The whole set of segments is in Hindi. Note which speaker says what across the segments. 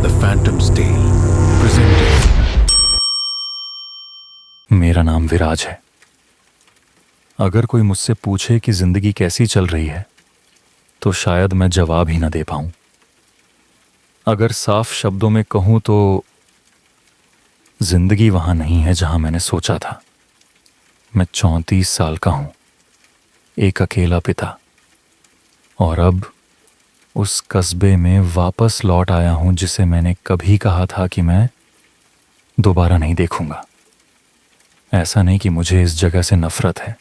Speaker 1: The Phantom's Tale, presented.
Speaker 2: मेरा नाम विराज है। अगर कोई मुझसे पूछे कि जिंदगी कैसी चल रही है तो शायद मैं जवाब ही ना दे पाऊं। अगर साफ शब्दों में कहूं तो जिंदगी वहां नहीं है जहां मैंने सोचा था। मैं 34 साल का हूं, एक अकेला पिता, और अब उस कस्बे में वापस लौट आया हूं जिसे मैंने कभी कहा था कि मैं दोबारा नहीं देखूंगा। ऐसा नहीं कि मुझे इस जगह से नफरत है,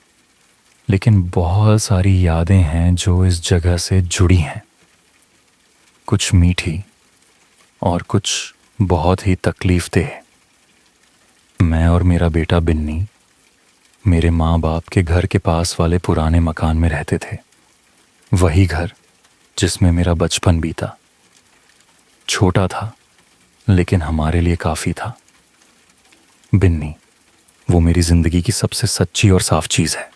Speaker 2: लेकिन बहुत सारी यादें हैं जो इस जगह से जुड़ी हैं, कुछ मीठी और कुछ बहुत ही तकलीफदेह। मैं और मेरा बेटा बिन्नी मेरे माँ बाप के घर के पास वाले पुराने मकान में रहते थे। वही घर जिसमें मेरा बचपन बीता। छोटा था लेकिन हमारे लिए काफ़ी था। बिन्नी वो मेरी ज़िंदगी की सबसे सच्ची और साफ चीज़ है।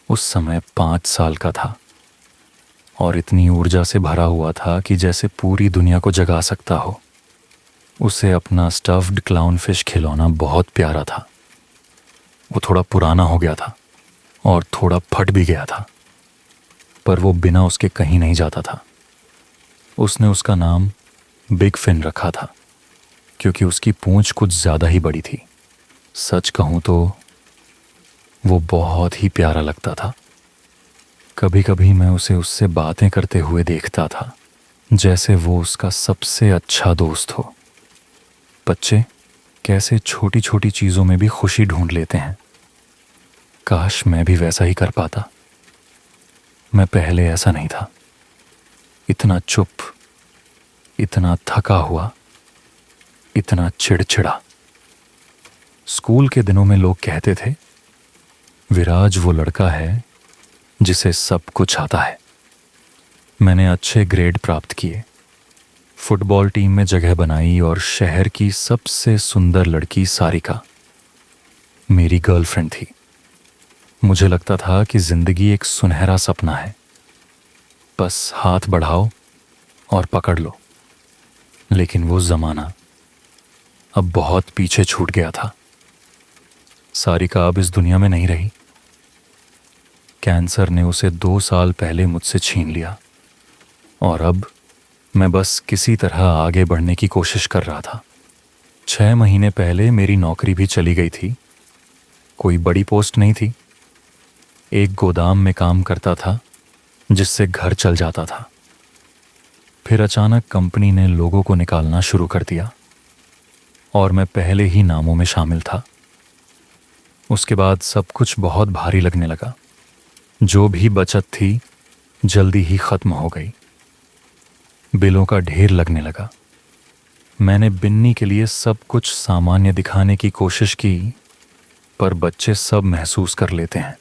Speaker 2: उस समय 5 साल का था और इतनी ऊर्जा से भरा हुआ था कि जैसे पूरी दुनिया को जगा सकता हो। उसे अपना स्टफ्ड क्लाउन फिश खिलौना बहुत प्यारा था। वो थोड़ा पुराना हो गया था और थोड़ा फट भी गया था, पर वो बिना उसके कहीं नहीं जाता था। उसने उसका नाम बिग फिन रखा था क्योंकि उसकी पूंछ कुछ ज़्यादा ही बड़ी थी। सच कहूँ तो वो बहुत ही प्यारा लगता था। कभी कभी मैं उसे उससे बातें करते हुए देखता था जैसे वो उसका सबसे अच्छा दोस्त हो। बच्चे कैसे छोटी छोटी चीज़ों में भी खुशी ढूंढ लेते हैं। काश मैं भी वैसा ही कर पाता। मैं पहले ऐसा नहीं था, इतना चुप, इतना थका हुआ, इतना चिड़चिड़ा। स्कूल के दिनों में लोग कहते थे विराज वो लड़का है जिसे सब कुछ आता है। मैंने अच्छे ग्रेड प्राप्त किए, फुटबॉल टीम में जगह बनाई और शहर की सबसे सुंदर लड़की सारिका मेरी गर्लफ्रेंड थी। मुझे लगता था कि जिंदगी एक सुनहरा सपना है, बस हाथ बढ़ाओ और पकड़ लो। लेकिन वो जमाना अब बहुत पीछे छूट गया था। सारिका अब इस दुनिया में नहीं रही। कैंसर ने उसे 2 साल पहले मुझसे छीन लिया और अब मैं बस किसी तरह आगे बढ़ने की कोशिश कर रहा था। 6 महीने पहले मेरी नौकरी भी चली गई थी। कोई बड़ी पोस्ट नहीं थी, एक गोदाम में काम करता था जिससे घर चल जाता था। फिर अचानक कंपनी ने लोगों को निकालना शुरू कर दिया और मैं पहले ही नामों में शामिल था। उसके बाद सब कुछ बहुत भारी लगने लगा। जो भी बचत थी जल्दी ही खत्म हो गई। बिलों का ढेर लगने लगा। मैंने बिन्नी के लिए सब कुछ सामान्य दिखाने की कोशिश की, पर बच्चे सब महसूस कर लेते हैं।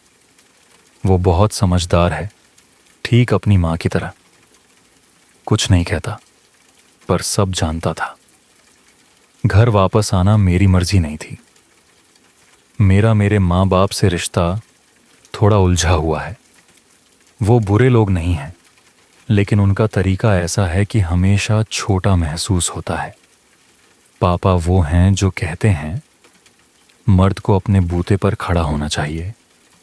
Speaker 2: वो बहुत समझदार है, ठीक अपनी माँ की तरह। कुछ नहीं कहता, पर सब जानता था। घर वापस आना मेरी मर्जी नहीं थी। मेरे माँ बाप से रिश्ता थोड़ा उलझा हुआ है। वो बुरे लोग नहीं हैं, लेकिन उनका तरीका ऐसा है कि हमेशा छोटा महसूस होता है। पापा वो हैं जो कहते हैं मर्द को अपने बूते पर खड़ा होना चाहिए,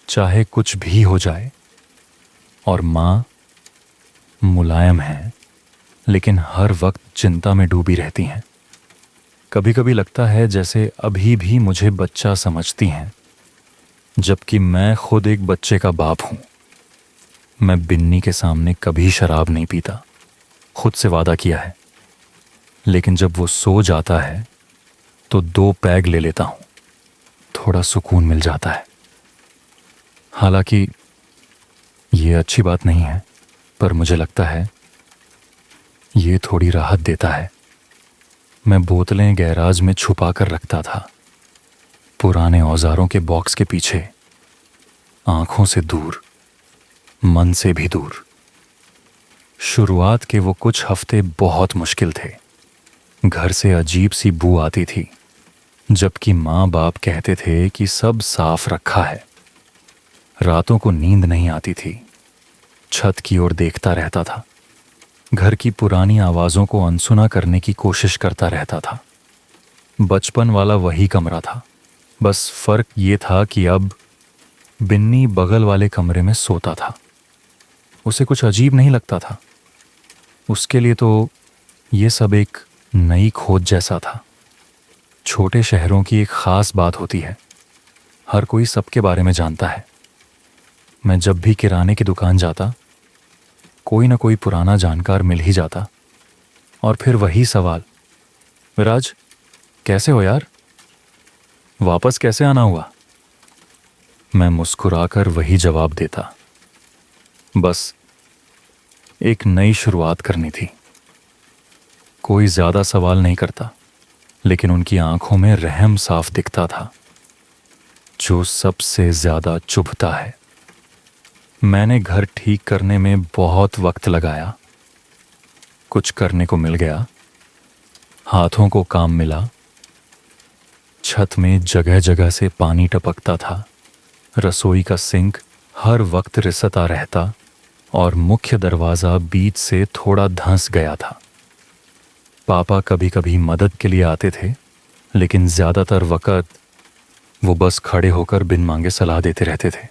Speaker 2: चाहे कुछ भी हो जाए। और माँ मुलायम है, लेकिन हर वक्त चिंता में डूबी रहती हैं। कभी कभी लगता है जैसे अभी भी मुझे बच्चा समझती हैं, जबकि मैं खुद एक बच्चे का बाप हूं। मैं बिन्नी के सामने कभी शराब नहीं पीता, खुद से वादा किया है। लेकिन जब वो सो जाता है तो 2 पैग ले लेता हूं, थोड़ा सुकून मिल जाता है। हालांकि ये अच्छी बात नहीं है, पर मुझे लगता है ये थोड़ी राहत देता है। मैं बोतलें गैराज में छुपा कर रखता था, पुराने औजारों के बॉक्स के पीछे, आंखों से दूर, मन से भी दूर। शुरुआत के वो कुछ हफ्ते बहुत मुश्किल थे। घर से अजीब सी बू आती थी, जबकि माँ बाप कहते थे कि सब साफ रखा है। रातों को नींद नहीं आती थी, छत की ओर देखता रहता था। घर की पुरानी आवाज़ों को अनसुना करने की कोशिश करता रहता था। बचपन वाला वही कमरा था, बस फर्क ये था कि अब बिन्नी बगल वाले कमरे में सोता था। उसे कुछ अजीब नहीं लगता था। उसके लिए तो ये सब एक नई खोज जैसा था। छोटे शहरों की एक ख़ास बात होती है, हर कोई सबके बारे में जानता है। मैं जब भी किराने की दुकान जाता, कोई ना कोई पुराना जानकार मिल ही जाता। और फिर वही सवाल, विराज कैसे हो यार, वापस कैसे आना हुआ? मैं मुस्कुराकर वही जवाब देता, बस एक नई शुरुआत करनी थी। कोई ज्यादा सवाल नहीं करता, लेकिन उनकी आंखों में रहम साफ दिखता था, जो सबसे ज्यादा चुभता है। मैंने घर ठीक करने में बहुत वक्त लगाया। कुछ करने को मिल गया, हाथों को काम मिला। छत में जगह जगह से पानी टपकता था, रसोई का सिंक हर वक्त रिसता रहता और मुख्य दरवाज़ा बीच से थोड़ा धंस गया था। पापा कभी कभी मदद के लिए आते थे, लेकिन ज़्यादातर वक़्त वो बस खड़े होकर बिन मांगे सलाह देते रहते थे।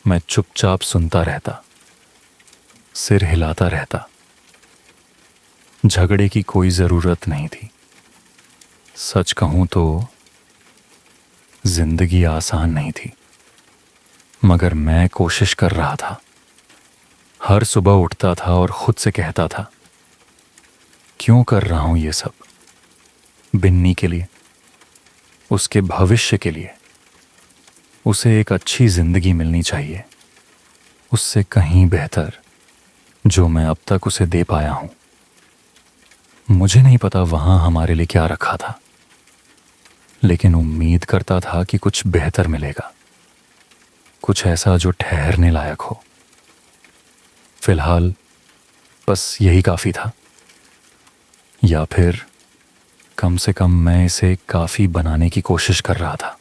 Speaker 2: मैं चुपचाप सुनता रहता, सिर हिलाता रहता। झगड़े की कोई ज़रूरत नहीं थी। सच कहूँ तो जिंदगी आसान नहीं थी, मगर मैं कोशिश कर रहा था। हर सुबह उठता था और खुद से कहता था, क्यों कर रहा हूं ये सब? बिन्नी के लिए, उसके भविष्य के लिए। उसे एक अच्छी जिंदगी मिलनी चाहिए, उससे कहीं बेहतर, जो मैं अब तक उसे दे पाया हूं। मुझे नहीं पता वहां हमारे लिए क्या रखा था, लेकिन उम्मीद करता था कि कुछ बेहतर मिलेगा, कुछ ऐसा जो ठहरने लायक हो। फिलहाल बस यही काफी था, या फिर कम से कम मैं इसे काफी बनाने की कोशिश कर रहा था।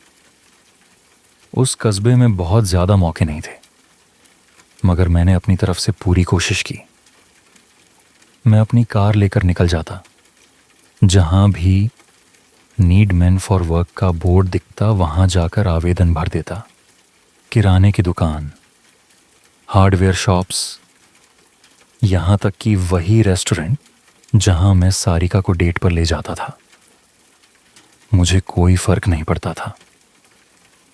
Speaker 2: उस कस्बे में बहुत ज्यादा मौके नहीं थे, मगर मैंने अपनी तरफ से पूरी कोशिश की। मैं अपनी कार लेकर निकल जाता, जहां भी नीड मैन फॉर वर्क का बोर्ड दिखता वहां जाकर आवेदन भर देता। किराने की दुकान, हार्डवेयर शॉप्स, यहां तक कि वही रेस्टोरेंट जहां मैं सारिका को डेट पर ले जाता था। मुझे कोई फर्क नहीं पड़ता था,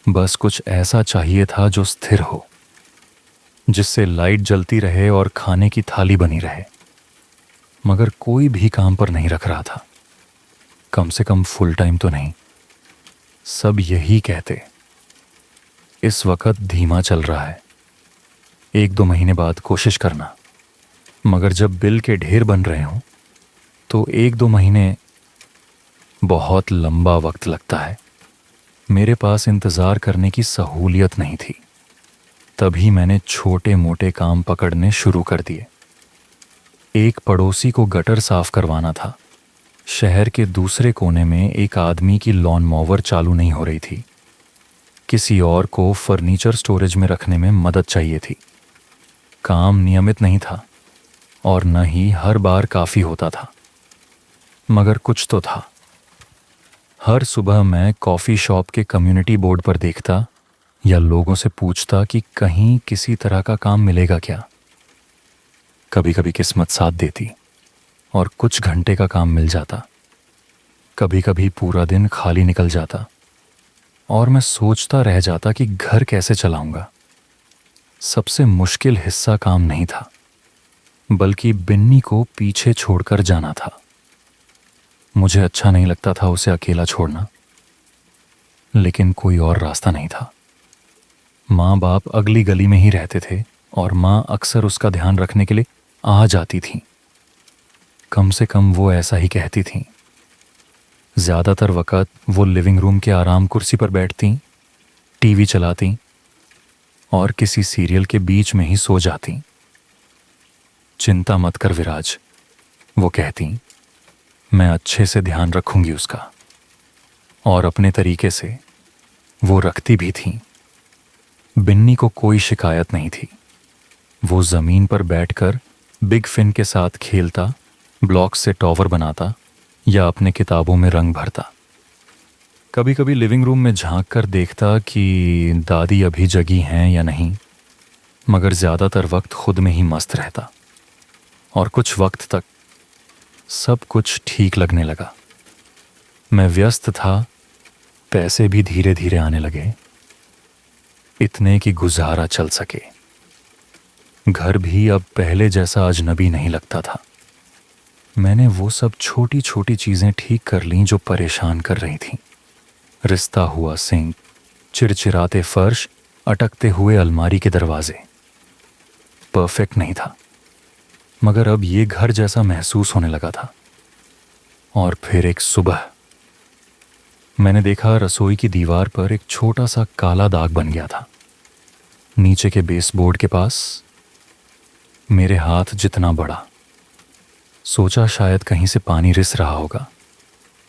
Speaker 2: बस कुछ ऐसा चाहिए था जो स्थिर हो, जिससे लाइट जलती रहे और खाने की थाली बनी रहे। मगर कोई भी काम पर नहीं रख रहा था, कम से कम फुल टाइम तो नहीं। सब यही कहते, इस वक्त धीमा चल रहा है, 1-2 महीने बाद कोशिश करना। मगर जब बिल के ढेर बन रहे हों तो 1-2 महीने बहुत लंबा वक्त लगता है। मेरे पास इंतज़ार करने की सहूलियत नहीं थी। तभी मैंने छोटे मोटे काम पकड़ने शुरू कर दिए। एक पड़ोसी को गटर साफ करवाना था। शहर के दूसरे कोने में एक आदमी की लॉन मोवर चालू नहीं हो रही थी। किसी और को फर्नीचर स्टोरेज में रखने में मदद चाहिए थी। काम नियमित नहीं था और न ही हर बार काफ़ी होता था, मगर कुछ तो था। हर सुबह मैं कॉफ़ी शॉप के कम्युनिटी बोर्ड पर देखता या लोगों से पूछता कि कहीं किसी तरह का काम मिलेगा क्या। कभी कभी किस्मत साथ देती और कुछ घंटे का काम मिल जाता। कभी कभी पूरा दिन खाली निकल जाता और मैं सोचता रह जाता कि घर कैसे चलाऊंगा। सबसे मुश्किल हिस्सा काम नहीं था, बल्कि बिन्नी को पीछे छोड़कर जाना था। मुझे अच्छा नहीं लगता था उसे अकेला छोड़ना, लेकिन कोई और रास्ता नहीं था। माँ बाप अगली गली में ही रहते थे और माँ अक्सर उसका ध्यान रखने के लिए आ जाती थी। कम से कम वो ऐसा ही कहती थीं। ज़्यादातर वक़्त वो लिविंग रूम के आराम कुर्सी पर बैठती, टीवी चलाती और किसी सीरियल के बीच में ही सो जाती। चिंता मत कर विराज, वो कहती, मैं अच्छे से ध्यान रखूंगी उसका। और अपने तरीके से वो रखती भी थीं। बिन्नी को कोई शिकायत नहीं थी। वो ज़मीन पर बैठकर बिग फिन के साथ खेलता, ब्लॉक से टॉवर बनाता या अपने किताबों में रंग भरता। कभी कभी लिविंग रूम में झांक कर देखता कि दादी अभी जगी हैं या नहीं, मगर ज़्यादातर वक्त खुद में ही मस्त रहता। और कुछ वक्त तक सब कुछ ठीक लगने लगा। मैं व्यस्त था, पैसे भी धीरे धीरे आने लगे, इतने कि गुजारा चल सके। घर भी अब पहले जैसा अजनबी नहीं लगता था। मैंने वो सब छोटी छोटी चीज़ें ठीक कर लीं जो परेशान कर रही थीं। रिश्ता हुआ सिंक, चिरचिराते फर्श, अटकते हुए अलमारी के दरवाजे। परफेक्ट नहीं था, मगर अब ये घर जैसा महसूस होने लगा था। और फिर एक सुबह मैंने देखा रसोई की दीवार पर एक छोटा सा काला दाग बन गया था, नीचे के बेसबोर्ड के पास, मेरे हाथ जितना बड़ा। सोचा शायद कहीं से पानी रिस रहा होगा,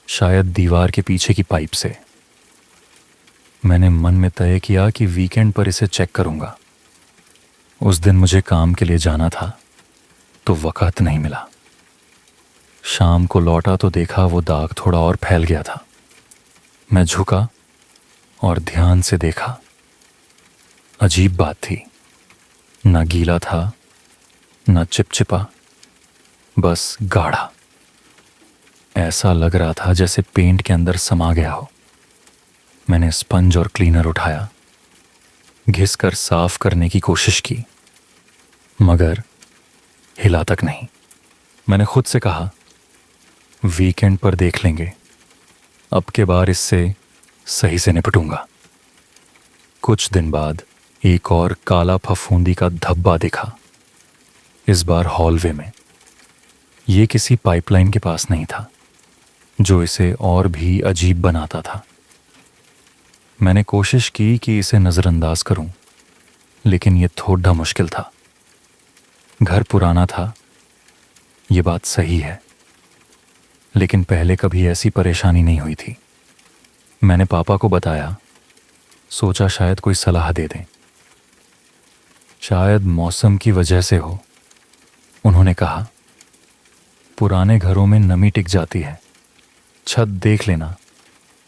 Speaker 2: शायद दीवार के पीछे की पाइप से। मैंने मन में तय किया कि वीकेंड पर इसे चेक करूंगा। उस दिन मुझे काम के लिए जाना था, तो वक़्त नहीं मिला। शाम को लौटा तो देखा वो दाग थोड़ा और फैल गया था। मैं झुका और ध्यान से देखा। अजीब बात थी, ना गीला था ना चिपचिपा, बस गाढ़ा। ऐसा लग रहा था जैसे पेंट के अंदर समा गया हो। मैंने स्पंज और क्लीनर उठाया, घिसकर साफ करने की कोशिश की, मगर हिला तक नहीं। मैंने खुद से कहा, वीकेंड पर देख लेंगे, अब के बार इससे सही से निपटूंगा। कुछ दिन बाद एक और काला फफूंदी का धब्बा दिखा, इस बार हॉलवे में। ये किसी पाइपलाइन के पास नहीं था, जो इसे और भी अजीब बनाता था। मैंने कोशिश की कि इसे नज़रअंदाज करूं, लेकिन यह थोड़ा मुश्किल था। घर पुराना था, ये बात सही है, लेकिन पहले कभी ऐसी परेशानी नहीं हुई थी। मैंने पापा को बताया, सोचा शायद कोई सलाह दे दें। शायद मौसम की वजह से हो, उन्होंने कहा। पुराने घरों में नमी टिक जाती है, छत देख लेना,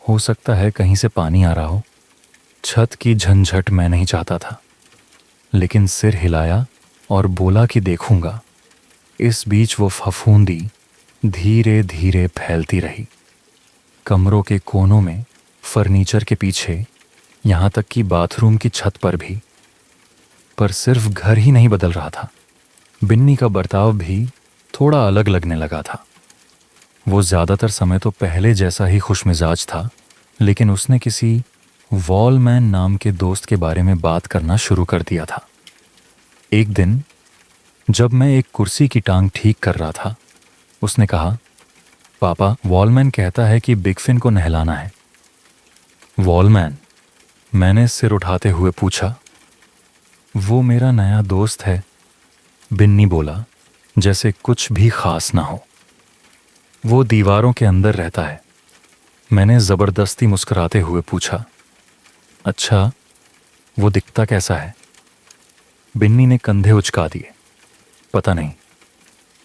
Speaker 2: हो सकता है कहीं से पानी आ रहा हो। छत की झंझट मैं नहीं चाहता था, लेकिन सिर हिलाया और बोला कि देखूंगा। इस बीच वो फफूंदी धीरे धीरे फैलती रही, कमरों के कोनों में, फर्नीचर के पीछे, यहाँ तक कि बाथरूम की छत पर भी। पर सिर्फ घर ही नहीं बदल रहा था, बिन्नी का बर्ताव भी थोड़ा अलग लगने लगा था। वो ज़्यादातर समय तो पहले जैसा ही खुशमिजाज था, लेकिन उसने किसी वॉलमैन नाम के दोस्त के बारे में बात करना शुरू कर दिया था। एक दिन जब मैं एक कुर्सी की टांग ठीक कर रहा था, उसने कहा, पापा, वॉलमैन कहता है कि बिग फिन को नहलाना है। वॉलमैन? मैंने सिर उठाते हुए पूछा। वो मेरा नया दोस्त है, बिन्नी बोला, जैसे कुछ भी खास ना हो। वो दीवारों के अंदर रहता है। मैंने ज़बरदस्ती मुस्कुराते हुए पूछा, अच्छा, वो दिखता कैसा है? बिन्नी ने कंधे उचका दिए। पता नहीं,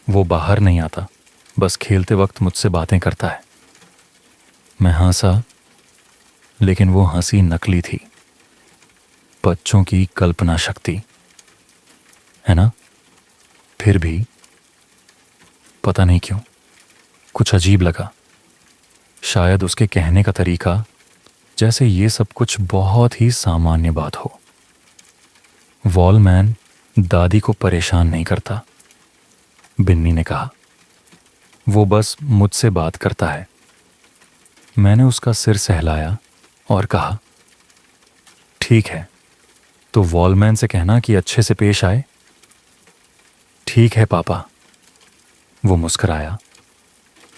Speaker 2: वो बाहर नहीं आता, बस खेलते वक्त मुझसे बातें करता है। मैं हंसा, लेकिन वो हंसी नकली थी, बच्चों की कल्पना शक्ति, है ना? फिर भी पता नहीं क्यों कुछ अजीब लगा। शायद उसके कहने का तरीका, जैसे ये सब कुछ बहुत ही सामान्य बात हो। वॉलमैन दादी को परेशान नहीं करता, बिन्नी ने कहा। वो बस मुझसे बात करता है। मैंने उसका सिर सहलाया और कहा, ठीक है, तो वॉलमैन से कहना कि अच्छे से पेश आए। ठीक है पापा, वो मुस्कुराया,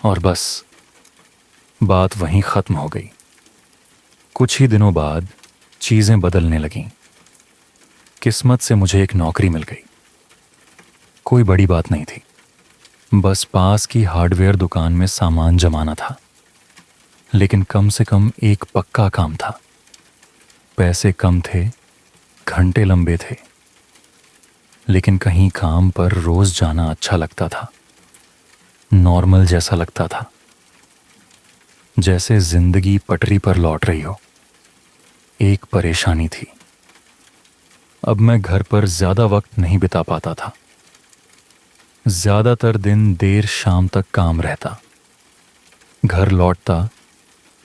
Speaker 2: और बस बात वहीं ख़त्म हो गई। कुछ ही दिनों बाद चीज़ें बदलने लगीं। किस्मत से मुझे एक नौकरी मिल गई। कोई बड़ी बात नहीं थी, बस पास की हार्डवेयर दुकान में सामान जमाना था, लेकिन कम से कम एक पक्का काम था। पैसे कम थे, घंटे लंबे थे। लेकिन कहीं काम पर रोज जाना अच्छा लगता था, नॉर्मल जैसा लगता था, जैसे जिंदगी पटरी पर लौट रही हो। एक परेशानी थी, अब मैं घर पर ज्यादा वक्त नहीं बिता पाता था। ज्यादातर दिन देर शाम तक काम रहता। घर लौटता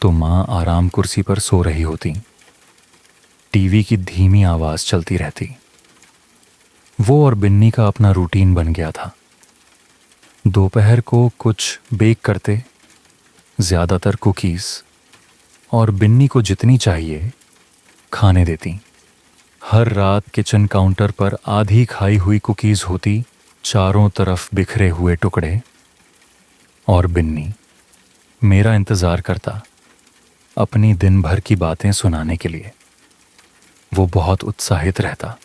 Speaker 2: तो माँ आराम कुर्सी पर सो रही होती, टीवी की धीमी आवाज चलती रहती। वो और बिन्नी का अपना रूटीन बन गया था। दोपहर को कुछ बेक करते, ज्यादातर कुकीज, और बिन्नी को जितनी चाहिए खाने देती। हर रात किचन काउंटर पर आधी खाई हुई कुकीज होती, चारों तरफ बिखरे हुए टुकड़े, और बिन्नी मेरा इंतजार करता अपनी दिन भर की बातें सुनाने के लिए। वो बहुत उत्साहित रहता,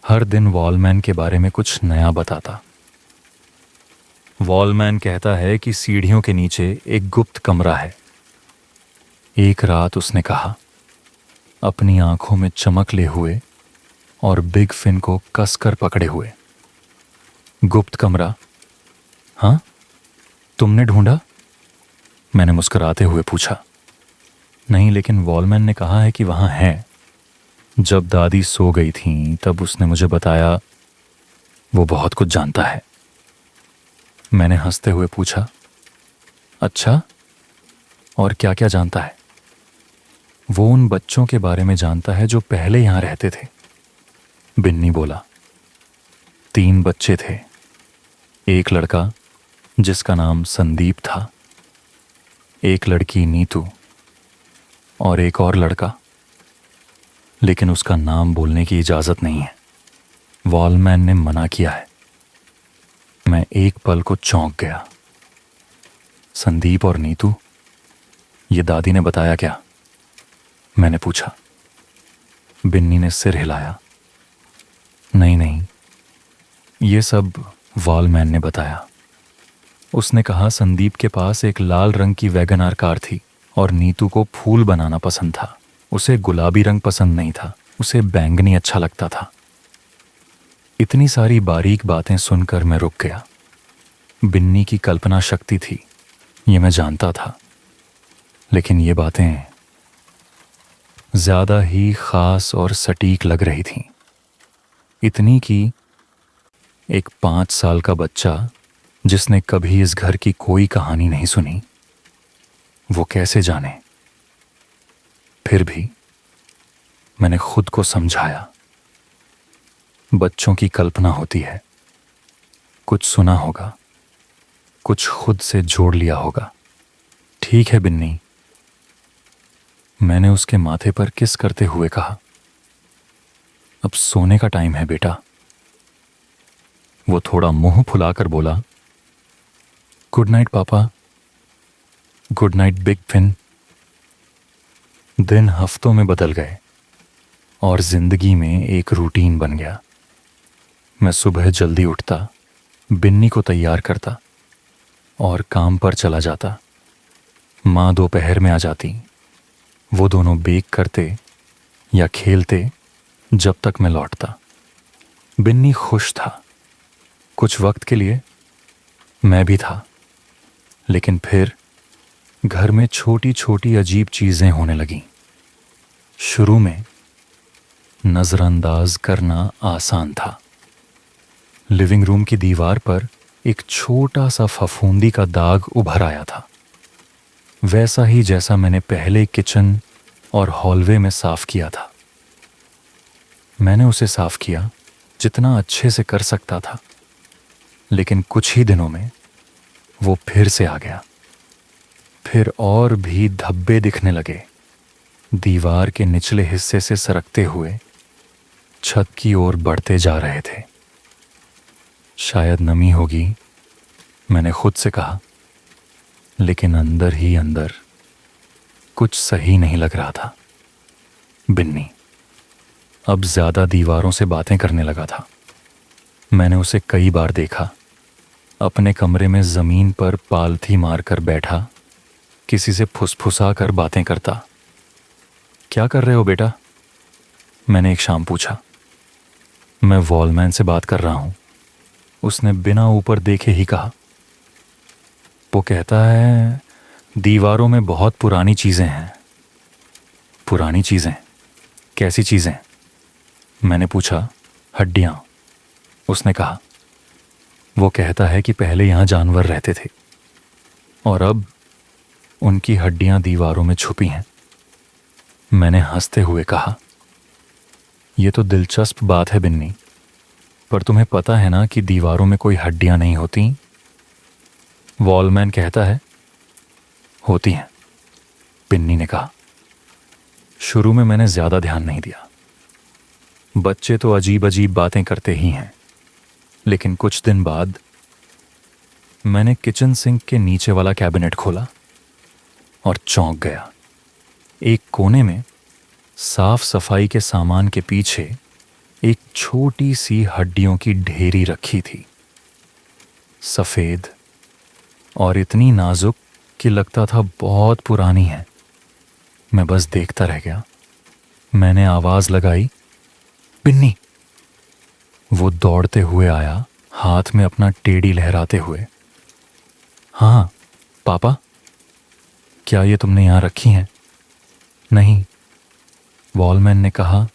Speaker 2: हर दिन वॉलमैन के बारे में कुछ नया बताता। वॉलमैन कहता है कि सीढ़ियों के नीचे एक गुप्त कमरा है। एक रात उसने कहा, अपनी आंखों में चमक ले हुए और बिग फिन को कसकर पकड़े हुए। गुप्त कमरा? हाँ, तुमने ढूंढा? मैंने मुस्कुराते हुए पूछा। नहीं, लेकिन वॉलमैन ने कहा है कि वहां है। जब दादी सो गई थी तब उसने मुझे बताया। वो बहुत कुछ जानता है। मैंने हंसते हुए पूछा, अच्छा, और क्या क्या जानता है? वो उन बच्चों के बारे में जानता है जो पहले यहां रहते थे, बिन्नी बोला। 3 बच्चे थे। एक लड़का जिसका नाम संदीप था, एक लड़की नीतू, और एक और लड़का, लेकिन उसका नाम बोलने की इजाजत नहीं है। वॉलमैन ने मना किया है। मैं एक पल को चौंक गया। संदीप और नीतू, ये दादी ने बताया क्या? मैंने पूछा। बिन्नी ने सिर हिलाया। नहीं नहीं, ये सब वॉलमैन ने बताया। उसने कहा संदीप के पास एक लाल रंग की वैगन आर कार थी और नीतू को फूल बनाना पसंद था। उसे गुलाबी रंग पसंद नहीं था, उसे बैंगनी अच्छा लगता था। इतनी सारी बारीक बातें सुनकर मैं रुक गया। बिन्नी की कल्पना शक्ति थी, ये मैं जानता था, लेकिन ये बातें ज्यादा ही खास और सटीक लग रही थीं। इतनी कि एक 5 साल का बच्चा जिसने कभी इस घर की कोई कहानी नहीं सुनी, वो कैसे जाने? फिर भी मैंने खुद को समझाया, बच्चों की कल्पना होती है, कुछ सुना होगा, कुछ खुद से जोड़ लिया होगा। ठीक है बिन्नी, मैंने उसके माथे पर किस करते हुए कहा। अब सोने का टाइम है बेटा। वो थोड़ा मुंह फुलाकर बोला, गुड नाइट पापा। Good night big fin. दिन हफ्तों में बदल गए और जिंदगी में एक रूटीन बन गया। मैं सुबह जल्दी उठता, बिन्नी को तैयार करता और काम पर चला जाता। माँ दोपहर में आ जाती। वो दोनों बेक करते या खेलते जब तक मैं लौटता। बिन्नी खुश था। कुछ वक्त के लिए मैं भी था, लेकिन फिर घर में छोटी छोटी अजीब चीजें होने लगीं। शुरू में नजरअंदाज करना आसान था। लिविंग रूम की दीवार पर एक छोटा सा फफूंदी का दाग उभर आया था, वैसा ही जैसा मैंने पहले किचन और हॉलवे में साफ किया था। मैंने उसे साफ किया जितना अच्छे से कर सकता था, लेकिन कुछ ही दिनों में वो फिर से आ गया। फिर और भी धब्बे दिखने लगे, दीवार के निचले हिस्से से सरकते हुए छत की ओर बढ़ते जा रहे थे। शायद नमी होगी, मैंने खुद से कहा, लेकिन अंदर ही अंदर कुछ सही नहीं लग रहा था। बिन्नी अब ज्यादा दीवारों से बातें करने लगा था। मैंने उसे कई बार देखा, अपने कमरे में जमीन पर पालथी मारकर बैठा, किसी से फुसफुसा कर बातें करता। क्या कर रहे हो बेटा? मैंने एक शाम पूछा। मैं वॉलमैन से बात कर रहा हूं, उसने बिना ऊपर देखे ही कहा। वो कहता है दीवारों में बहुत पुरानी चीजें हैं। पुरानी चीजें? कैसी चीजें? मैंने पूछा। हड्डियां, उसने कहा। वो कहता है कि पहले यहां जानवर रहते थे और अब उनकी हड्डियां दीवारों में छुपी हैं। मैंने हंसते हुए कहा, यह तो दिलचस्प बात है बिन्नी, पर तुम्हें पता है ना कि दीवारों में कोई हड्डियां नहीं होती। वॉलमैन कहता है, होती हैं, बिन्नी ने कहा। शुरू में मैंने ज्यादा ध्यान नहीं दिया। बच्चे तो अजीब अजीब बातें करते ही हैं। लेकिन कुछ दिन बाद मैंने किचन सिंक के नीचे वाला कैबिनेट खोला और चौंक गया। एक कोने में साफ सफाई के सामान के पीछे एक छोटी सी हड्डियों की ढेरी रखी थी, सफेद और इतनी नाजुक कि लगता था बहुत पुरानी है। मैं बस देखता रह गया। मैंने आवाज लगाई, बिन्नी। वो दौड़ते हुए आया, हाथ में अपना टेडी लहराते हुए। हाँ पापा, क्या ये तुमने यहां रखी हैं? नहीं, वॉलमैन ने कहा,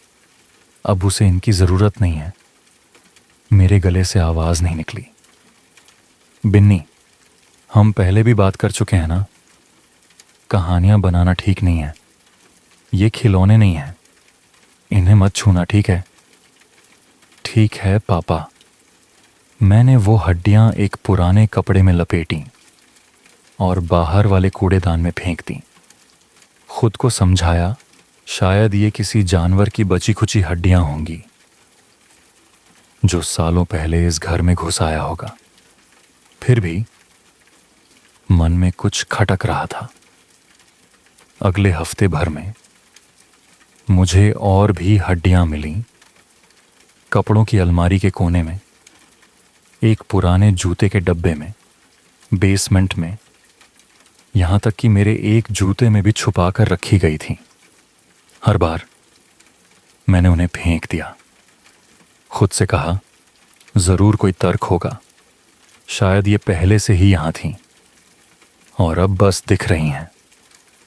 Speaker 2: अब उसे इनकी जरूरत नहीं है। मेरे गले से आवाज नहीं निकली। बिन्नी, हम पहले भी बात कर चुके हैं ना, कहानियां बनाना ठीक नहीं है। ये खिलौने नहीं हैं, इन्हें मत छूना, ठीक है? ठीक है पापा। मैंने वो हड्डियां एक पुराने कपड़े में लपेटी और बाहर वाले कूड़ेदान में फेंक दी। खुद को समझाया, शायद ये किसी जानवर की बची खुची हड्डियां होंगी जो सालों पहले इस घर में घुस आया होगा। फिर भी मन में कुछ खटक रहा था। अगले हफ्ते भर में मुझे और भी हड्डियां मिलीं। कपड़ों की अलमारी के कोने में, एक पुराने जूते के डब्बे में, बेसमेंट में, यहां तक कि मेरे एक जूते में भी छुपा कर रखी गई थी। हर बार मैंने उन्हें फेंक दिया। खुद से कहा, जरूर कोई तर्क होगा, शायद ये पहले से ही यहां थी और अब बस दिख रही हैं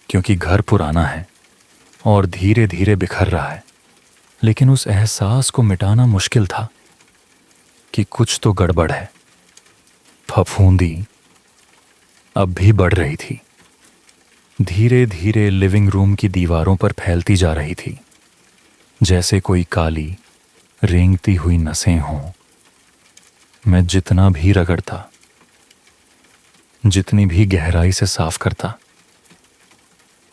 Speaker 2: क्योंकि घर पुराना है और धीरे धीरे बिखर रहा है। लेकिन उस एहसास को मिटाना मुश्किल था कि कुछ तो गड़बड़ है। फफूंदी अब भी बढ़ रही थी, धीरे धीरे लिविंग रूम की दीवारों पर फैलती जा रही थी, जैसे कोई काली रेंगती हुई नसें हों। मैं जितना भी रगड़ता, जितनी भी गहराई से साफ करता,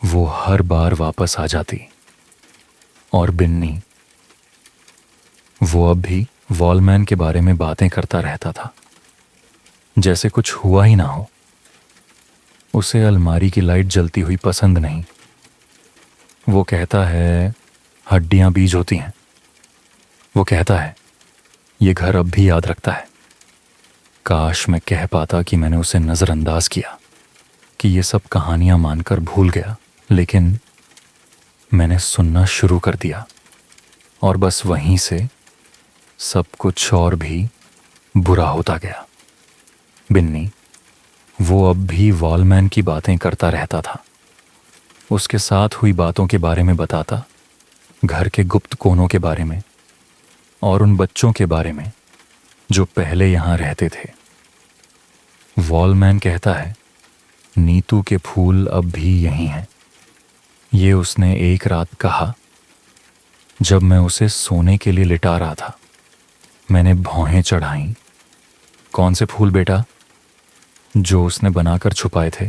Speaker 2: वो हर बार वापस आ जाती। और बिन्नी, वो अब भी वॉलमैन के बारे में बातें करता रहता था, जैसे कुछ हुआ ही ना हो। उसे अलमारी की लाइट जलती हुई पसंद नहीं। वो कहता है हड्डियां बीज होती हैं। वो कहता है ये घर अब भी याद रखता है। काश मैं कह पाता कि मैंने उसे नजरअंदाज किया, कि ये सब कहानियां मानकर भूल गया, लेकिन मैंने सुनना शुरू कर दिया और बस वहीं से सब कुछ और भी बुरा होता गया। बिन्नी, वो अब भी वॉलमैन की बातें करता रहता था। उसके साथ हुई बातों के बारे में बताता, घर के गुप्त कोनों के बारे में और उन बच्चों के बारे में जो पहले यहां रहते थे। वॉलमैन कहता है नीतू के फूल अब भी यहीं हैं। ये उसने एक रात कहा जब मैं उसे सोने के लिए लिटा रहा था। मैंने भौहें चढ़ाईं। कौन से फूल बेटा? जो उसने बनाकर छुपाए थे।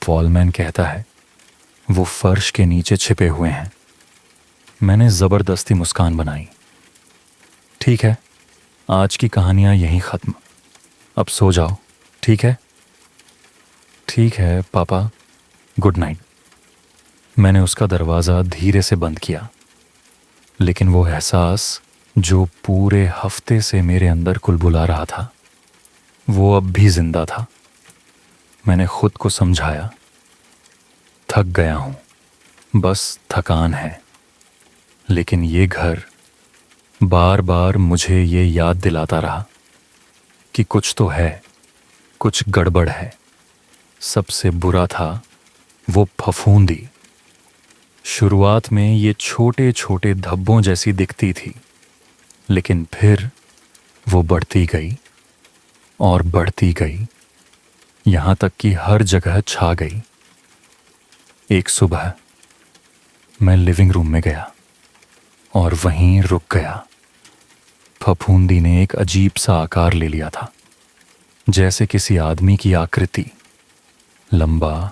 Speaker 2: वॉलमैन कहता है वो फर्श के नीचे छिपे हुए हैं। मैंने जबरदस्ती मुस्कान बनाई। ठीक है, आज की कहानियां यहीं खत्म। अब सो जाओ, ठीक है? ठीक है पापा, गुड नाइट। मैंने उसका दरवाज़ा धीरे से बंद किया, लेकिन वो एहसास जो पूरे हफ्ते से मेरे अंदर कुलबुला रहा था, वो अब भी जिंदा था। मैंने खुद को समझाया, थक गया हूं, बस थकान है, लेकिन ये घर बार बार मुझे ये याद दिलाता रहा कि कुछ तो है, कुछ गड़बड़ है। सबसे बुरा था वो फफूंदी। शुरुआत में ये छोटे छोटे धब्बों जैसी दिखती थी, लेकिन फिर वो बढ़ती गई और बढ़ती गई, यहां तक कि हर जगह छा गई। एक सुबह मैं लिविंग रूम में गया और वहीं रुक गया। फफूंदी ने एक अजीब सा आकार ले लिया था, जैसे किसी आदमी की आकृति। लंबा,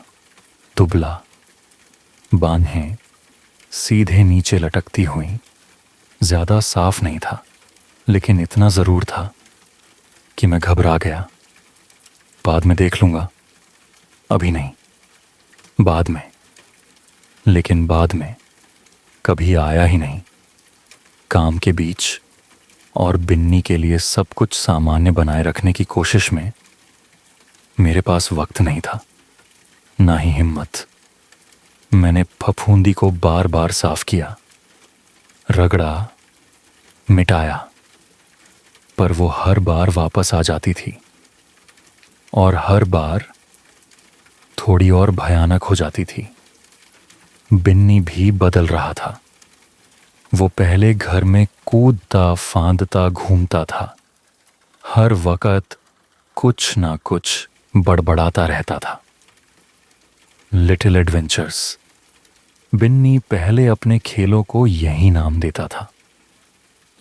Speaker 2: दुबला, बाहें सीधे नीचे लटकती हुई। ज्यादा साफ नहीं था, लेकिन इतना जरूर था कि मैं घबरा गया। बाद में देख लूंगा, अभी नहीं, बाद में। लेकिन बाद में कभी आया ही नहीं। काम के बीच और बिन्नी के लिए सब कुछ सामान्य बनाए रखने की कोशिश में मेरे पास वक्त नहीं था, ना ही हिम्मत। मैंने फफूंदी को बार बार साफ किया, रगड़ा, मिटाया, पर वो हर बार वापस आ जाती थी और हर बार थोड़ी और भयानक हो जाती थी। बिन्नी भी बदल रहा था। वो पहले घर में कूदता फांदता घूमता था, हर वक्त कुछ ना कुछ बड़बड़ाता रहता था। Little adventures. बिन्नी पहले अपने खेलों को यही नाम देता था,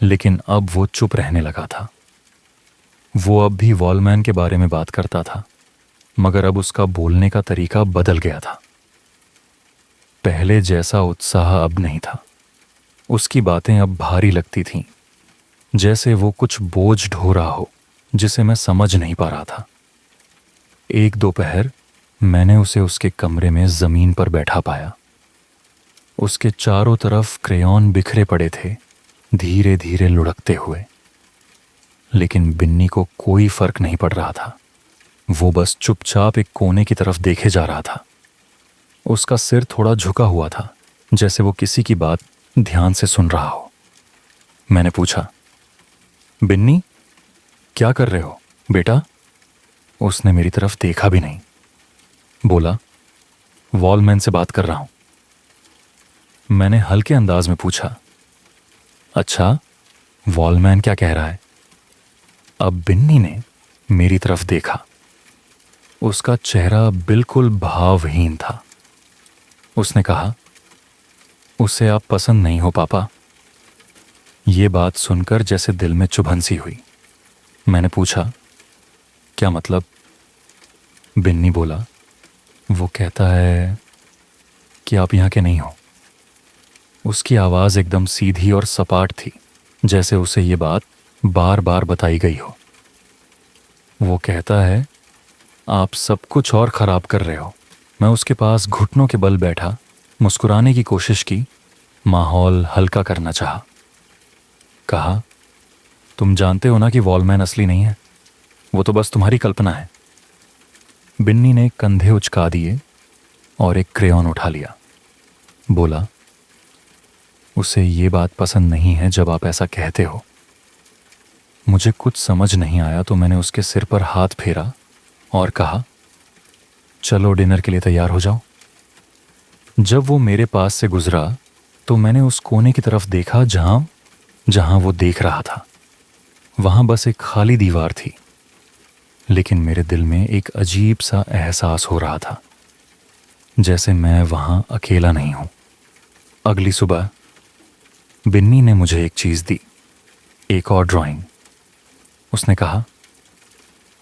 Speaker 2: लेकिन अब वो चुप रहने लगा था। वो अब भी वॉलमैन के बारे में बात करता था, मगर अब उसका बोलने का तरीका बदल गया था। पहले जैसा उत्साह अब नहीं था। उसकी बातें अब भारी लगती थीं, जैसे वो कुछ बोझ ढो रहा हो जिसे मैं समझ नहीं पा रहा था। एक दोपहर मैंने उसे उसके कमरे में जमीन पर बैठा पाया। उसके चारों तरफ क्रेयॉन बिखरे पड़े थे, धीरे धीरे लुढ़कते हुए। लेकिन बिन्नी को कोई फर्क नहीं पड़ रहा था। वो बस चुपचाप एक कोने की तरफ देखे जा रहा था। उसका सिर थोड़ा झुका हुआ था, जैसे वो किसी की बात ध्यान से सुन रहा हो। मैंने पूछा, बिन्नी, क्या कर रहे हो बेटा? उसने मेरी तरफ देखा भी नहीं। बोला, वॉलमैन से बात कर रहा हूं। मैंने हल्के अंदाज में पूछा, अच्छा, वॉलमैन क्या कह रहा है? अब बिन्नी ने मेरी तरफ देखा। उसका चेहरा बिल्कुल भावहीन था। उसने कहा, उसे आप पसंद नहीं हो पापा। ये बात सुनकर जैसे दिल में चुभन सी हुई। मैंने पूछा, क्या मतलब? बिन्नी बोला, वो कहता है कि आप यहाँ के नहीं हो। उसकी आवाज़ एकदम सीधी और सपाट थी, जैसे उसे ये बात बार बार बताई गई हो। वो कहता है, आप सब कुछ और ख़राब कर रहे हो। मैं उसके पास घुटनों के बल बैठा, मुस्कुराने की कोशिश की, माहौल हल्का करना चाहा। कहा, तुम जानते हो ना कि वॉलमैन असली नहीं है, वो तो बस तुम्हारी कल्पना है। बिन्नी ने कंधे उचका दिए और एक क्रेयॉन उठा लिया। बोला, उसे ये बात पसंद नहीं है जब आप ऐसा कहते हो। मुझे कुछ समझ नहीं आया तो मैंने उसके सिर पर हाथ फेरा और कहा, चलो डिनर के लिए तैयार हो जाओ। जब वो मेरे पास से गुजरा तो मैंने उस कोने की तरफ देखा जहां वो देख रहा था। वहां बस एक खाली दीवार थी, लेकिन मेरे दिल में एक अजीब सा एहसास हो रहा था, जैसे मैं वहां अकेला नहीं हूं। अगली सुबह बिन्नी ने मुझे एक चीज दी, एक और ड्राइंग। उसने कहा,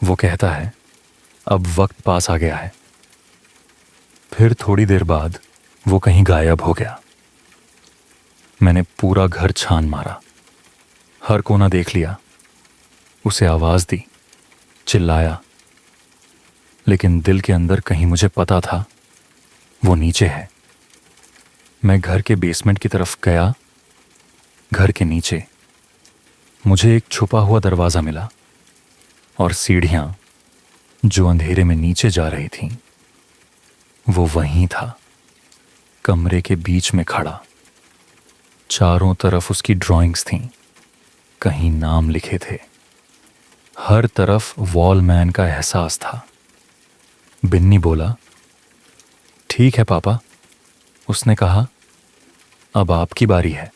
Speaker 2: वो कहता है अब वक्त पास आ गया है। फिर थोड़ी देर बाद वो कहीं गायब हो गया। मैंने पूरा घर छान मारा, हर कोना देख लिया, उसे आवाज दी, चिल्लाया, लेकिन दिल के अंदर कहीं मुझे पता था वो नीचे है। मैं घर के बेसमेंट की तरफ गया। घर के नीचे मुझे एक छुपा हुआ दरवाजा मिला और सीढ़ियां जो अंधेरे में नीचे जा रही थीं, वो वहीं था, कमरे के बीच में खड़ा। चारों तरफ उसकी ड्राइंग्स थीं, कहीं नाम लिखे थे। हर तरफ वॉलमैन का एहसास था। बिन्नी बोला, ठीक है पापा। उसने कहा, अब आपकी बारी है।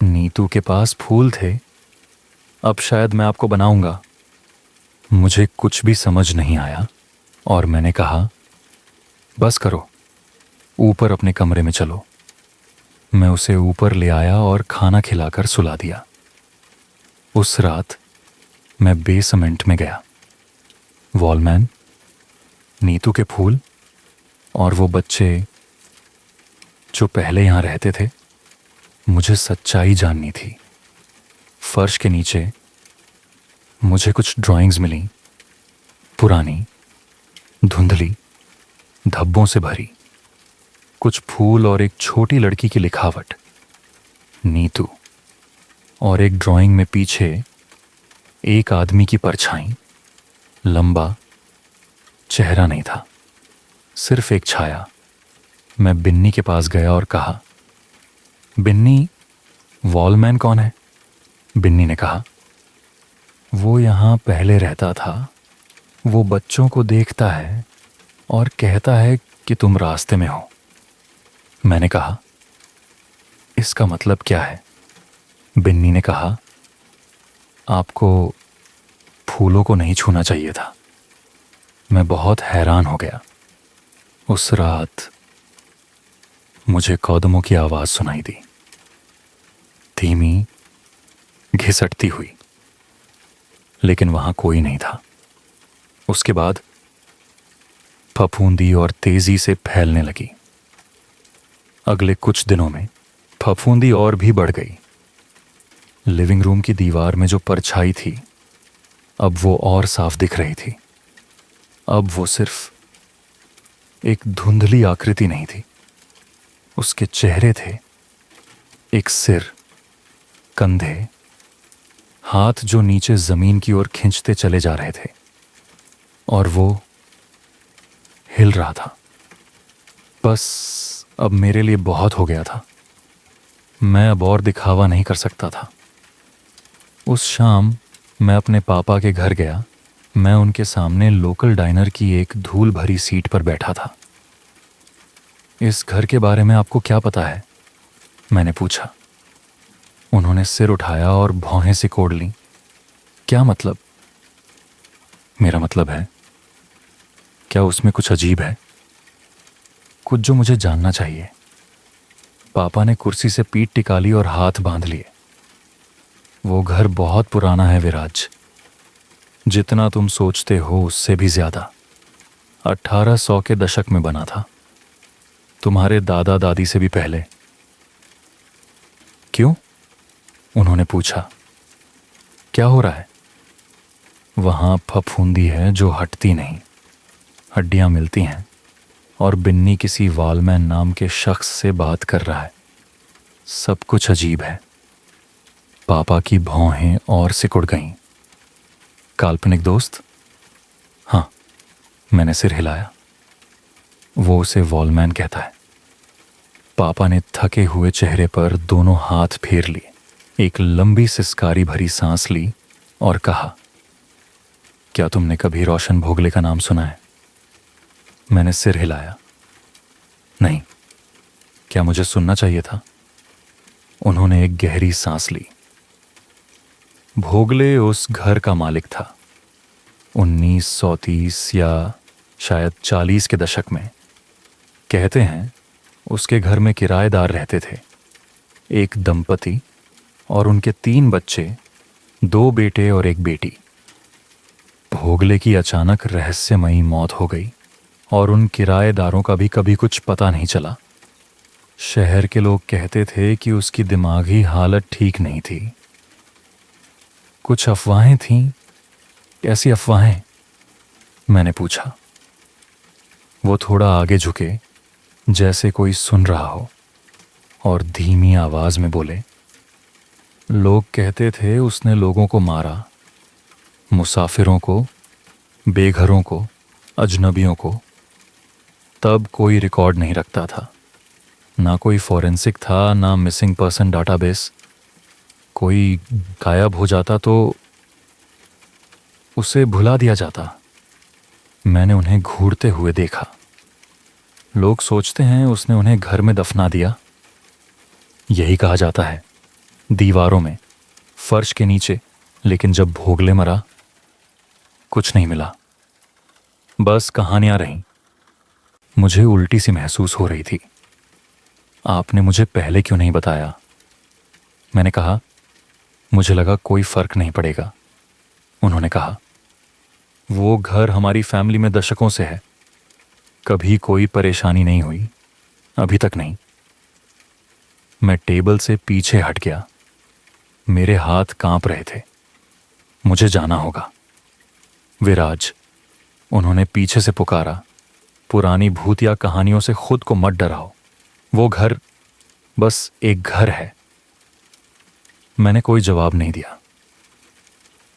Speaker 2: नीतू के पास फूल थे, अब शायद मैं आपको बनाऊंगा। मुझे कुछ भी समझ नहीं आया और मैंने कहा, बस करो, ऊपर अपने कमरे में चलो। मैं उसे ऊपर ले आया और खाना खिलाकर सुला दिया। उस रात मैं बेसमेंट में गया। वॉलमैन, नीतू के फूल और वो बच्चे जो पहले यहां रहते थे, मुझे सच्चाई जाननी थी। फर्श के नीचे मुझे कुछ ड्राइंग्स मिली, पुरानी, धुंधली, धब्बों से भरी। कुछ फूल और एक छोटी लड़की की लिखावट, नीतू। और एक ड्राइंग में पीछे एक आदमी की परछाई, लंबा, चेहरा नहीं था, सिर्फ एक छाया। मैं बिन्नी के पास गया और कहा, बिन्नी, वॉलमैन कौन है? बिन्नी ने कहा, वो यहां पहले रहता था। वो बच्चों को देखता है और कहता है कि तुम रास्ते में हो। मैंने कहा, इसका मतलब क्या है? बिन्नी ने कहा, आपको फूलों को नहीं छूना चाहिए था। मैं बहुत हैरान हो गया। उस रात मुझे कदमों की आवाज सुनाई दी, धीमी, घिसटती हुई, लेकिन वहां कोई नहीं था। उसके बाद फफूंदी और तेजी से फैलने लगी। अगले कुछ दिनों में फफूंदी और भी बढ़ गई। लिविंग रूम की दीवार में जो परछाई थी, अब वो और साफ दिख रही थी। अब वो सिर्फ एक धुंधली आकृति नहीं थी, उसके चेहरे थे, एक सिर, कंधे, हाथ जो नीचे जमीन की ओर खींचते चले जा रहे थे, और वो हिल रहा था। बस अब मेरे लिए बहुत हो गया था। मैं अब और दिखावा नहीं कर सकता था। उस शाम मैं अपने पापा के घर गया। मैं उनके सामने लोकल डाइनर की एक धूल भरी सीट पर बैठा था। इस घर के बारे में आपको क्या पता है? मैंने पूछा। उन्होंने सिर उठाया और भौहें सिकोड़ लीं। क्या मतलब? मेरा मतलब है, क्या उसमें कुछ अजीब है, कुछ जो मुझे जानना चाहिए? पापा ने कुर्सी से पीठ टिका ली और हाथ बांध लिए। वो घर बहुत पुराना है विराज, जितना तुम सोचते हो उससे भी ज्यादा। 1800 के दशक में बना था, तुम्हारे दादा दादी से भी पहले। क्यों? उन्होंने पूछा। क्या हो रहा है? वहां फफूंदी है जो हटती नहीं, हड्डियां मिलती हैं, और बिन्नी किसी वॉलमैन नाम के शख्स से बात कर रहा है। सब कुछ अजीब है। पापा की भौहें और सिकुड़ गईं। काल्पनिक दोस्त? हाँ, मैंने सिर हिलाया। वो उसे वॉलमैन कहता है। पापा ने थके हुए चेहरे पर दोनों हाथ फेर लिए, एक लंबी सिसकारी भरी सांस ली और कहा, क्या तुमने कभी रोशन भोगले का नाम सुना है? मैंने सिर हिलाया। नहीं। क्या मुझे सुनना चाहिए था? उन्होंने एक गहरी सांस ली। भोगले उस घर का मालिक था। 1930 या शायद 40 के दशक में। कहते हैं उसके घर में किराएदार रहते थे, एक दंपति और उनके 3 बच्चे, 2 बेटे और एक बेटी। भोगले की अचानक रहस्यमयी मौत हो गई और उन किराएदारों का भी कभी कुछ पता नहीं चला। शहर के लोग कहते थे कि उसकी दिमागी हालत ठीक नहीं थी। कुछ अफवाहें थीं। कैसी अफवाहें? मैंने पूछा। वो थोड़ा आगे झुके, जैसे कोई सुन रहा हो, और धीमी आवाज में बोले, लोग कहते थे उसने लोगों को मारा, मुसाफिरों को, बेघरों को, अजनबियों को। तब कोई रिकॉर्ड नहीं रखता था, ना कोई फॉरेंसिक था, ना मिसिंग पर्सन डाटाबेस। कोई गायब हो जाता तो उसे भुला दिया जाता। मैंने उन्हें घूरते हुए देखा। लोग सोचते हैं उसने उन्हें घर में दफना दिया। यही कहा जाता है, दीवारों में, फर्श के नीचे। लेकिन जब भोगले मरा, कुछ नहीं मिला, बस कहानियां रहीं। मुझे उल्टी सी महसूस हो रही थी। आपने मुझे पहले क्यों नहीं बताया? मैंने कहा, मुझे लगा कोई फर्क नहीं पड़ेगा। उन्होंने कहा, वो घर हमारी फैमिली में दशकों से है, कभी कोई परेशानी नहीं हुई, अभी तक नहीं। मैं टेबल से पीछे हट गया। मेरे हाथ कांप रहे थे। मुझे जाना होगा। विराज, उन्होंने पीछे से पुकारा, पुरानी भूतिया कहानियों से खुद को मत डराओ। वो घर बस एक घर है। मैंने कोई जवाब नहीं दिया।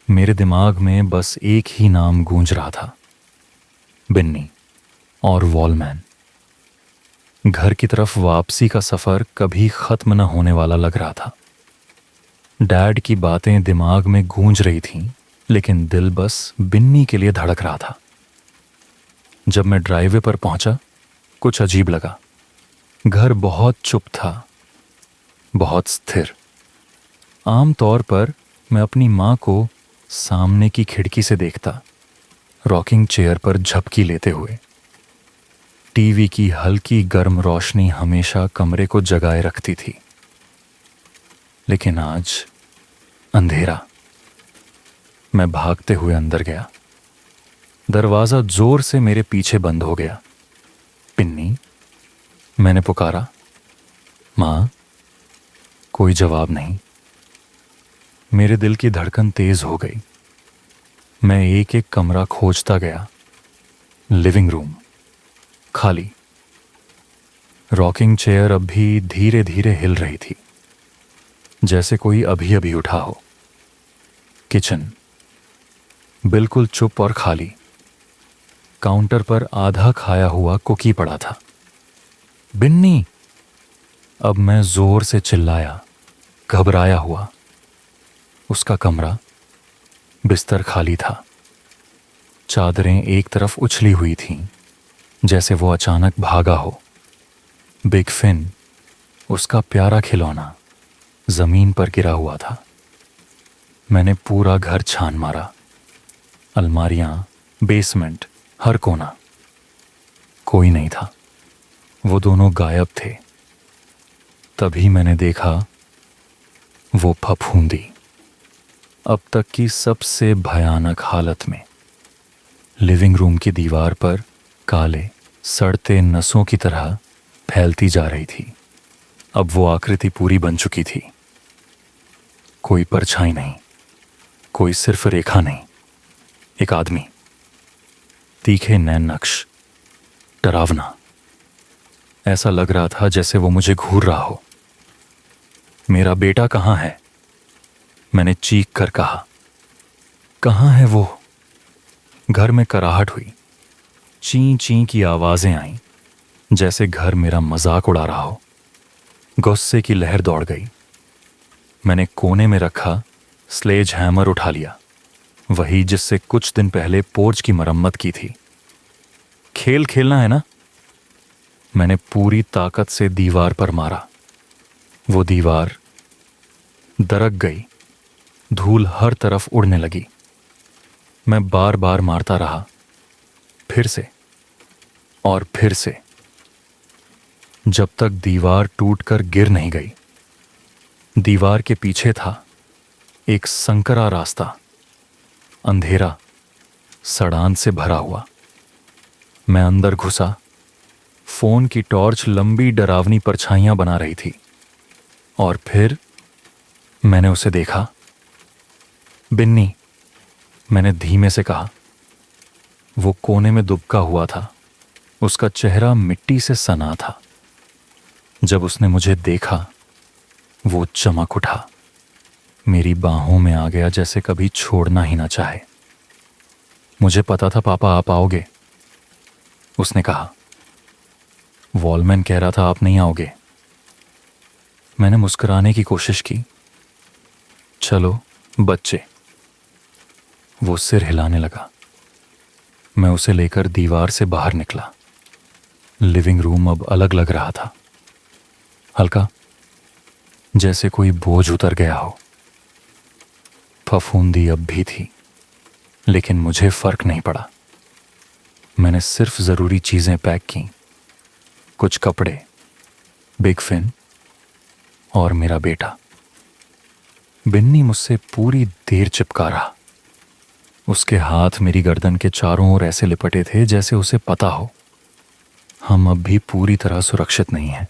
Speaker 2: मेरे दिमाग में बस एक ही नाम गूंज रहा था, बिन्नी और वॉलमैन। घर की तरफ वापसी का सफर कभी खत्म न होने वाला लग रहा था। डैड की बातें दिमाग में गूंज रही थीं, लेकिन दिल बस बिन्नी के लिए धड़क रहा था। जब मैं ड्राइवे पर पहुंचा, कुछ अजीब लगा। घर बहुत चुप था, बहुत स्थिर। आमतौर पर मैं अपनी माँ को सामने की खिड़की से देखता, रॉकिंग चेयर पर झपकी लेते हुए। टीवी की हल्की गर्म रोशनी हमेशा कमरे को जगाए रखती थी। लेकिन आज अंधेरा। मैं भागते हुए अंदर गया। दरवाजा जोर से मेरे पीछे बंद हो गया। पिन्नी, मैंने पुकारा। मां, कोई जवाब नहीं। मेरे दिल की धड़कन तेज हो गई। मैं एक एक कमरा खोजता गया। लिविंग रूम खाली। रॉकिंग चेयर अब भी धीरे धीरे हिल रही थी, जैसे कोई अभी अभी उठा हो। किचन बिल्कुल चुप और खाली। काउंटर पर आधा खाया हुआ कुकी पड़ा था। बिन्नी! अब मैं जोर से चिल्लाया, घबराया हुआ। उसका कमरा, बिस्तर खाली था। चादरें एक तरफ उछली हुई थीं, जैसे वो अचानक भागा हो। बिग फिन, उसका प्यारा खिलौना, जमीन पर गिरा हुआ था। मैंने पूरा घर छान मारा, अलमारियां, बेसमेंट, हर कोना। कोई नहीं था। वो दोनों गायब थे। तभी मैंने देखा वो फफूंदी, अब तक की सबसे भयानक हालत में, लिविंग रूम की दीवार पर काले सड़ते नसों की तरह फैलती जा रही थी। अब वो आकृति पूरी बन चुकी थी। कोई परछाई नहीं, कोई सिर्फ रेखा नहीं, एक आदमी, तीखे नैन नक्श, डरावना। ऐसा लग रहा था जैसे वो मुझे घूर रहा हो। मेरा बेटा कहाँ है? मैंने चीख कर कहा। कहाँ है वो? घर में कराहट हुई। ची ची की आवाजें आईं, जैसे घर मेरा मजाक उड़ा रहा हो। गुस्से की लहर दौड़ गई। मैंने कोने में रखा स्लेज हैमर उठा लिया, वही जिससे कुछ दिन पहले पोर्च की मरम्मत की थी। खेल खेलना है ना? मैंने पूरी ताकत से दीवार पर मारा। वो दीवार दरक गई। धूल हर तरफ उड़ने लगी। मैं बार बार मारता रहा, फिर से और फिर से, जब तक दीवार टूटकर गिर नहीं गई। दीवार के पीछे था एक संकरा रास्ता, अंधेरा, सड़ान से भरा हुआ। मैं अंदर घुसा। फोन की टॉर्च लंबी डरावनी परछाइयां बना रही थी। और फिर मैंने उसे देखा। बिन्नी, मैंने धीमे से कहा। वो कोने में दुबका हुआ था। उसका चेहरा मिट्टी से सना था। जब उसने मुझे देखा, वो चमक उठा, मेरी बाहों में आ गया जैसे कभी छोड़ना ही ना चाहे। मुझे पता था पापा आप आओगे, उसने कहा। वॉलमैन कह रहा था आप नहीं आओगे। मैंने मुस्कुराने की कोशिश की, चलो बच्चे। वो सिर हिलाने लगा। मैं उसे लेकर दीवार से बाहर निकला। लिविंग रूम अब अलग लग रहा था, हल्का, जैसे कोई बोझ उतर गया हो। फफूंदी अब भी थी, लेकिन मुझे फर्क नहीं पड़ा। मैंने सिर्फ जरूरी चीजें पैक की, कुछ कपड़े, बिग फिन और मेरा बेटा। बिन्नी मुझसे पूरी देर चिपका रहा। उसके हाथ मेरी गर्दन के चारों ओर ऐसे लिपटे थे जैसे उसे पता हो हम अब भी पूरी तरह सुरक्षित नहीं हैं।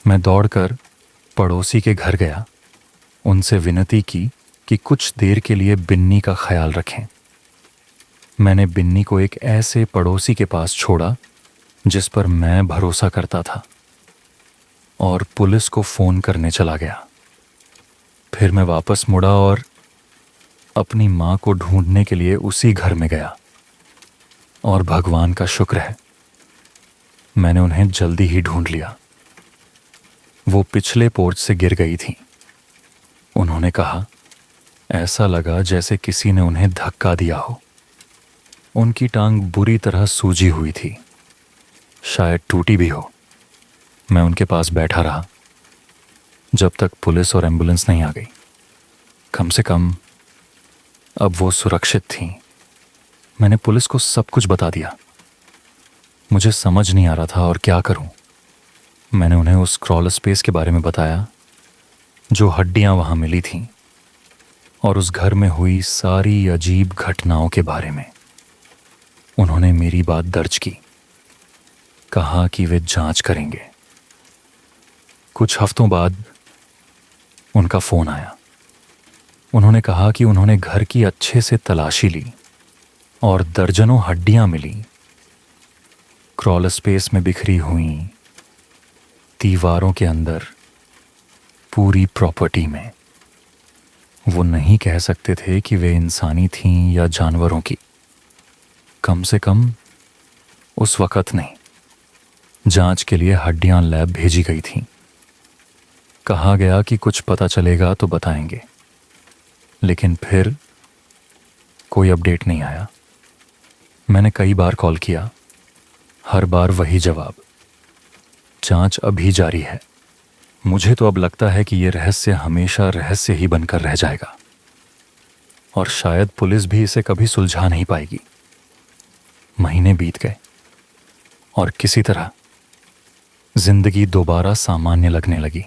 Speaker 2: मैं दौड़कर पड़ोसी के घर गया, उनसे विनती की कि कुछ देर के लिए बिन्नी का ख्याल रखें। मैंने बिन्नी को एक ऐसे पड़ोसी के पास छोड़ा जिस पर मैं भरोसा करता था, और पुलिस को फोन करने चला गया। फिर मैं वापस मुड़ा और अपनी मां को ढूंढने के लिए उसी घर में गया। और भगवान का शुक्र है, मैंने उन्हें जल्दी ही ढूंढ लिया। वो पिछले पोर्च से गिर गई थी। उन्होंने कहा, ऐसा लगा जैसे किसी ने उन्हें धक्का दिया हो। उनकी टांग बुरी तरह सूजी हुई थी, शायद टूटी भी हो। मैं उनके पास बैठा रहा जब तक पुलिस और एम्बुलेंस नहीं आ गई। कम से कम अब वो सुरक्षित थीं। मैंने पुलिस को सब कुछ बता दिया। मुझे समझ नहीं आ रहा था और क्या करूं। मैंने उन्हें उस क्रॉल स्पेस के बारे में बताया, जो हड्डियां वहां मिली थीं, और उस घर में हुई सारी अजीब घटनाओं के बारे में। उन्होंने मेरी बात दर्ज की, कहा कि वे जांच करेंगे। कुछ हफ्तों बाद उनका फोन आया। उन्होंने कहा कि उन्होंने घर की अच्छे से तलाशी ली और दर्जनों हड्डियां मिली, क्रॉल स्पेस में बिखरी हुई, दीवारों के अंदर, पूरी प्रॉपर्टी में। वो नहीं कह सकते थे कि वे इंसानी थीं या जानवरों की, कम से कम उस वक़्त नहीं। जांच के लिए हड्डियां लैब भेजी गई थीं। कहा गया कि कुछ पता चलेगा तो बताएंगे, लेकिन फिर कोई अपडेट नहीं आया। मैंने कई बार कॉल किया, हर बार वही जवाब, जांच अभी जारी है। मुझे तो अब लगता है कि ये रहस्य हमेशा रहस्य ही बनकर रह जाएगा, और शायद पुलिस भी इसे कभी सुलझा नहीं पाएगी। महीने बीत गए और किसी तरह जिंदगी दोबारा सामान्य लगने लगी।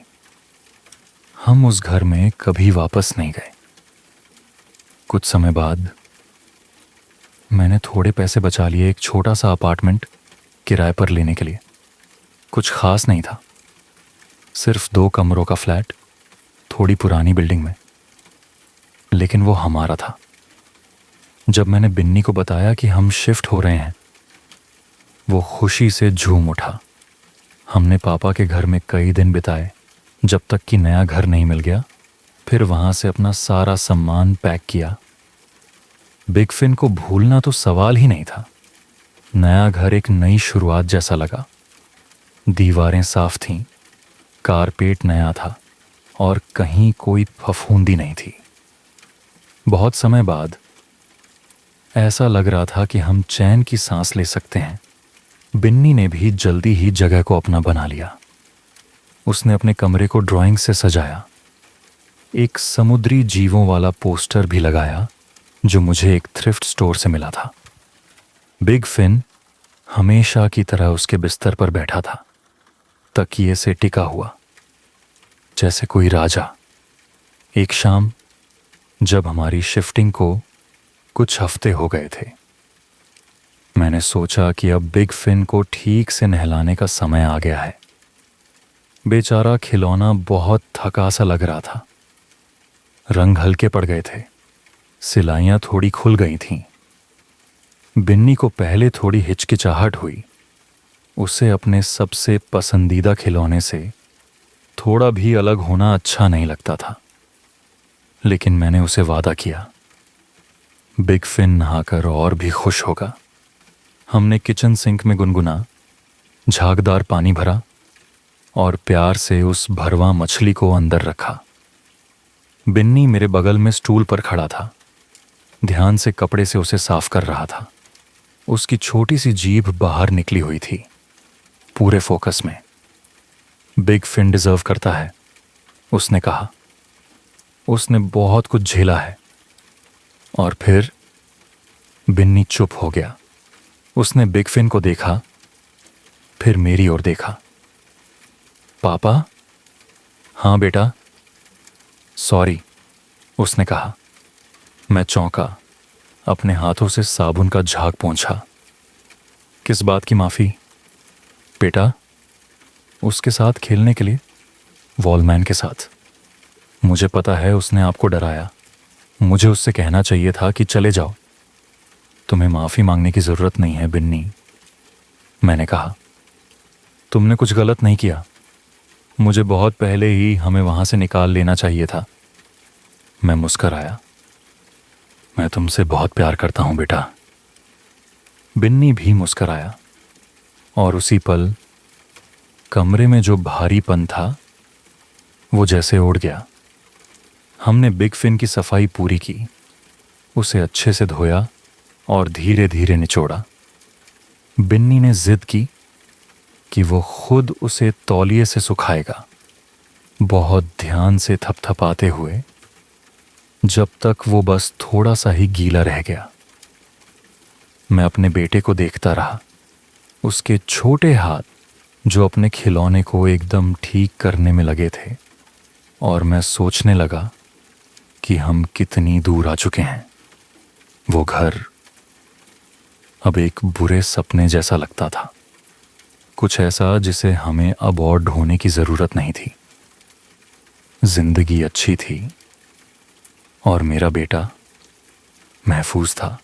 Speaker 2: हम उस घर में कभी वापस नहीं गए। कुछ समय बाद मैंने थोड़े पैसे बचा लिए एक छोटा सा अपार्टमेंट किराए पर लेने के लिए। कुछ खास नहीं था, सिर्फ 2 कमरों का फ्लैट, थोड़ी पुरानी बिल्डिंग में, लेकिन वो हमारा था। जब मैंने बिन्नी को बताया कि हम शिफ्ट हो रहे हैं, वो खुशी से झूम उठा। हमने पापा के घर में कई दिन बिताए जब तक कि नया घर नहीं मिल गया। फिर वहां से अपना सारा सामान पैक किया। बिग फिन को भूलना तो सवाल ही नहीं था। नया घर एक नई शुरुआत जैसा लगा। दीवारें साफ थीं, कारपेट नया था, और कहीं कोई फफूंदी नहीं थी। बहुत समय बाद ऐसा लग रहा था कि हम चैन की सांस ले सकते हैं। बिन्नी ने भी जल्दी ही जगह को अपना बना लिया। उसने अपने कमरे को ड्राइंग से सजाया, एक समुद्री जीवों वाला पोस्टर भी लगाया जो मुझे एक थ्रिफ्ट स्टोर से मिला था। बिग फिन हमेशा की तरह उसके बिस्तर पर बैठा था, तकिए से टिका हुआ, जैसे कोई राजा। एक शाम जब हमारी शिफ्टिंग को कुछ हफ्ते हो गए थे, मैंने सोचा कि अब बिग फिन को ठीक से नहलाने का समय आ गया है। बेचारा खिलौना बहुत थका सा लग रहा था। रंग हल्के पड़ गए थे, सिलाइयां थोड़ी खुल गई थीं। बिन्नी को पहले थोड़ी हिचकिचाहट हुई। उसे अपने सबसे पसंदीदा खिलौने से थोड़ा भी अलग होना अच्छा नहीं लगता था, लेकिन मैंने उसे वादा किया, बिग फिन नहाकर और भी खुश होगा। हमने किचन सिंक में गुनगुना झागदार पानी भरा और प्यार से उस भरवा मछली को अंदर रखा। बिन्नी मेरे बगल में स्टूल पर खड़ा था, ध्यान से कपड़े से उसे साफ कर रहा था। उसकी छोटी सी जीभ बाहर निकली हुई थी, पूरे फोकस में। बिग फिन डिजर्व करता है, उसने कहा। उसने बहुत कुछ झेला है। और फिर बिन्नी चुप हो गया। उसने बिग फिन को देखा, फिर मेरी ओर देखा। पापा? हाँ बेटा। सॉरी, उसने कहा। मैं चौंका, अपने हाथों से साबुन का झाग पोंछा। किस बात की माफी? बेटा, उसके साथ खेलने के लिए, वॉलमैन के साथ। मुझे पता है उसने आपको डराया। मुझे उससे कहना चाहिए था कि चले जाओ। तुम्हें माफी मांगने की जरूरत नहीं है बिन्नी, मैंने कहा। तुमने कुछ गलत नहीं किया। मुझे बहुत पहले ही हमें वहां से निकाल लेना चाहिए था। मैं मुस्कराया। मैं तुमसे बहुत प्यार करता हूं बेटा। बिन्नी भी मुस्कराया। और उसी पल कमरे में जो भारीपन था वो जैसे उड़ गया। हमने बिग फिन की सफाई पूरी की, उसे अच्छे से धोया और धीरे धीरे निचोड़ा। बिन्नी ने जिद की कि वो खुद उसे तौलिए से सुखाएगा, बहुत ध्यान से थपथपाते हुए, जब तक वो बस थोड़ा सा ही गीला रह गया। मैं अपने बेटे को देखता रहा, उसके छोटे हाथ जो अपने खिलौने को एकदम ठीक करने में लगे थे। और मैं सोचने लगा कि हम कितनी दूर आ चुके हैं। वो घर अब एक बुरे सपने जैसा लगता था, कुछ ऐसा जिसे हमें अब और ढोने की जरूरत नहीं थी। जिंदगी अच्छी थी और मेरा बेटा महफूज था।